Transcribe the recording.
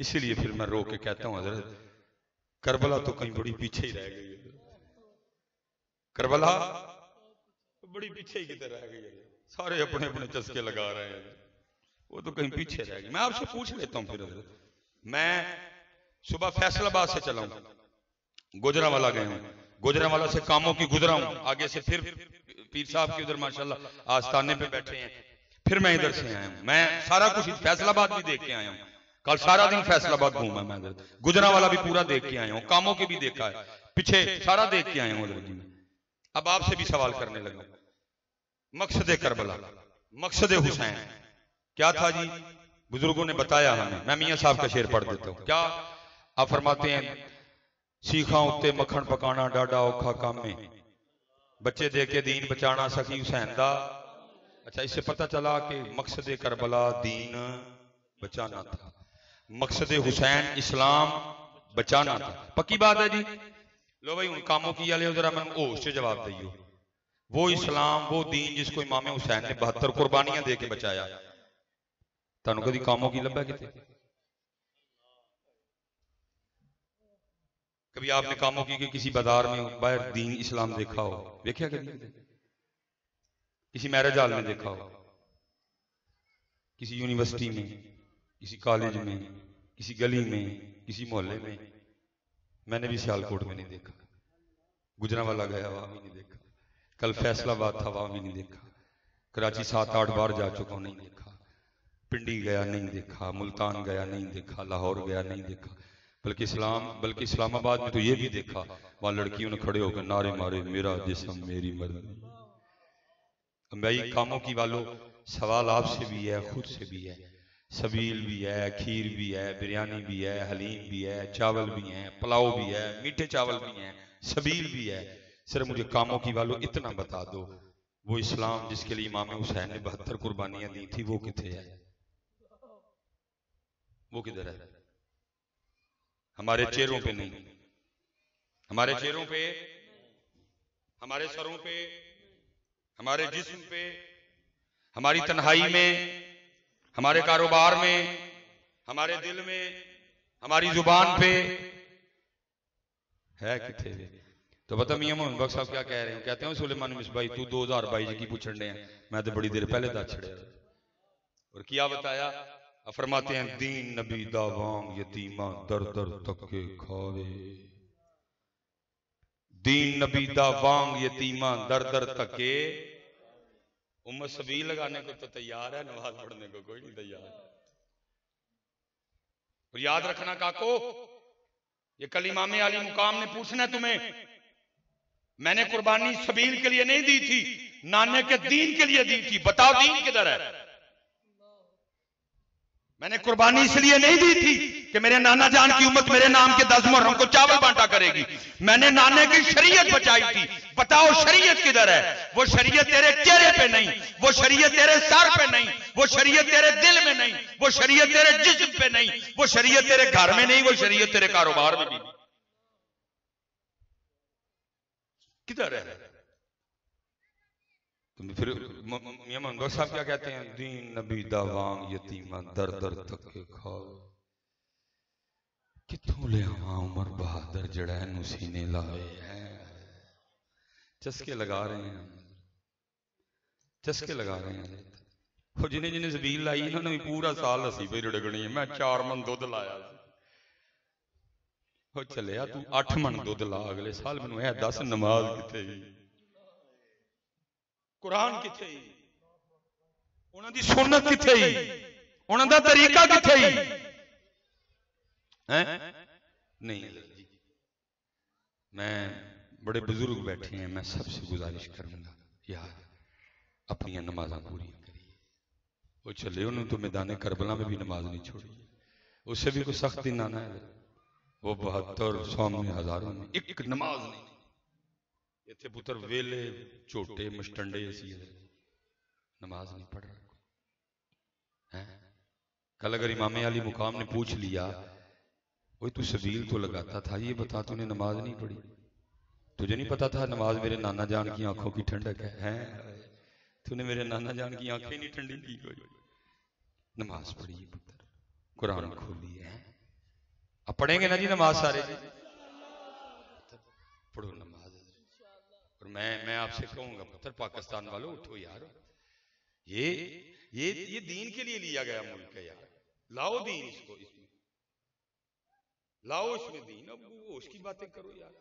इसीलिए फिर मैं रो के कहता हूँ हजरत करबला तो कहीं बड़ी पीछे ही रह गई है, करबला बड़ी पीछे ही किधर रह गई है, सारे अपने अपने चस्के लगा रहे हैं, वो तो कहीं पीछे रह गई। मैं आपसे पूछ लेता हूँ फिर हजरत, मैं सुबह फैसलाबाद से चला हूँ, गुजरावाला गए हूँ, गुजरावाला से कामों की गुजरा हूँ, आगे से फिर पीर साहब के उधर माशाल्लाह आस्थाने पे बैठे हैं, फिर मैं इधर से आया हूँ। मैं सारा कुछ फैसलाबाद भी देख के आया हूँ, कल सारा दिन फैसलाबाद घूमा मैं, इधर गुजरावाला भी पूरा देख के आया हूँ, कामों की भी देखा है, पीछे सारा देख के आया हूँ उधर जी। अब आपसे भी सवाल करने लगा, मकसद करबला, मकसद हुसैन क्या था जी? बुजुर्गों ने बताया हमें, मैं मियां साहब का शेर पढ़ देता हूँ। क्या आप फरमाते हैं, सीखा उत्ते मक्खन पकाना डाडा औखा काम में, बच्चे दे के दीन बचाना सकी हुसैन दा। अच्छा, इससे पता चला कि मकसद करबला दीन बचाना था, मकसद हुसैन इस्लाम बचाना था। पक्की बात है जी? लो भाई, उन कामों की वाले जरा मैं होश से जवाब दियो, वो इस्लाम वो दीन जिसको इमाम हुसैन ने 72 कुर्बानियां दे के बचाया, तुहानू कभी कामों की लभा किते? कभी आपने कामों की किसी बाजार में बाहर दीन इस्लाम देखा हो? देखा कभी? किसी मैरिज हॉल में देखा हो, किसी यूनिवर्सिटी में, किसी कॉलेज में, किसी गली में, किसी मोहल्ले में? मैंने भी सियालकोट में नहीं देखा, गुजरावाला गया वहां भी नहीं देखा, कल फैसलाबाद था वहां भी नहीं देखा, कराची 7-8 बार जा चुका हूं नहीं देखा, पिंडी गया नहीं देखा, मुल्तान गया नहीं देखा, लाहौर गया नहीं देखा, बल्कि इस्लामाबाद में तो ये भी देखा, वहां लड़कियों ने खड़े होकर नारे मारे, मेरा जिस्म मेरी मर्जी। भाई कामों की वालों, सवाल आपसे भी है, खुद से भी है, सबील भी है, खीर भी है, बिरयानी भी है, हलीम भी है, चावल भी है, पुलाव भी है, मीठे चावल भी हैं, सबील भी है। सिर्फ मुझे कामों की वालों इतना बता दो, वो इस्लाम जिसके लिए इमाम हुसैन ने 72 कुर्बानियां दी थी, वो किथे है? वो किधर है? हमारे चेहरों पे नहीं, हमारे चेहरों पे, हमारे सरों पे, हमारे जिस्म पे, हमारी तन्हाई में, हमारे कारोबार में, हमारे दिल में, हमारी जुबान पे है किथे? तो पता मियां मोहम्मद बख्श साहब क्या कह रहे हैं? कहते हैं सुलेमान मिसबाई तू 2022 की पूछने हैं, मैं तो बड़ी देर पहले दस छड़े। और क्या बताया? फरमाते हैं दीन नबी दा वांग यतीमा दर दर तके खावे, दीन नबी दा वांग यतीमा दर दर तके। उम्मत सबील लगाने को तो तैयार है, नमाज पढ़ने को कोई नहीं तैयार। और याद रखना काको, ये कल इमाम अली मुकाम ने पूछना है तुम्हें, मैंने कुर्बानी सबील के लिए नहीं दी थी, नाने के दीन के लिए दी थी, बताओ दीन किधर है? मैंने कुर्बानी इसलिए नहीं दी थी कि मेरे नाना जान की उम्मत मेरे नाम के 10 मुहर्रम को चावल बांटा करेगी, मैंने नाने की शरीयत बचाई थी, बताओ शरीयत किधर है? वो शरीयत तेरे चेहरे पे नहीं, वो शरीयत तेरे सर पे नहीं, वो शरीयत तेरे दिल में नहीं, वो शरीयत तेरे जिस्म पे नहीं, वो शरीयत तेरे घर में नहीं, वो शरीयत तेरे कारोबार में भी नहीं। किधर है? तुम फिर मियां मोहम्मद साहब क्या कहते हैं? दीन नबी दा वांग यतीमा दर दर तके खाओ, किथों ले आवा उमर बहादुर जड़ा इनू सीने लाए हैं। चस्के लगा रहे हैं, चस्के लगा रहे हैं। वो जिन्हें जिन्हें सबील लाई इन्होंने भी पूरा साल हसी पे रड़गनी है। मैं 4 मन दुध लाया, वो चलिया तू 8 मन दुध ला अगले साल, मैनू ऐ दस नमाज किथे गई, कुरान किथे, उन्हां दी सुन्नत किथे, उन्हां दा तरीका किथे है? नहीं जी, मैं बड़े बुजुर्ग बैठे हैं, मैं सबसे गुजारिश करूंगा यार अपनी नमाजा पूरी करिए। वो चले उन्होंने तो मैदान करबला में भी नमाज नहीं छोड़ी, उससे भी कोई सख्त दिन आना है। वो 72 सामने हजारों में एक नमाज नहीं, इतने पुत्र वेले झोटे मस्टंडे नमाज नहीं पढ़ रहा है। कल अगर इमाम अली मुकाम ने पूछ लिया, वो तू सबील तो लगाता था, ये बता तूने नमाज नहीं पढ़ी? तुझे नहीं पता था नमाज मेरे नाना जान की आंखों की ठंडक है? तूने मेरे नाना जान की आंखें नहीं ठंडी की? कोई नमाज पढ़ी पुत्र, कुरान खोली है, अब पढ़ेंगे ना जी नमाज सारे जी, पढ़ो नमाज। और मैं आपसे कहूंगा पुत्र पाकिस्तान वालों उठो यार, ये दीन के लिए लिया गया मुल्क है यार, लाओ दीन इसको, इसमें लाओ इसमें दीन। अब वो उसकी बातें करो यार,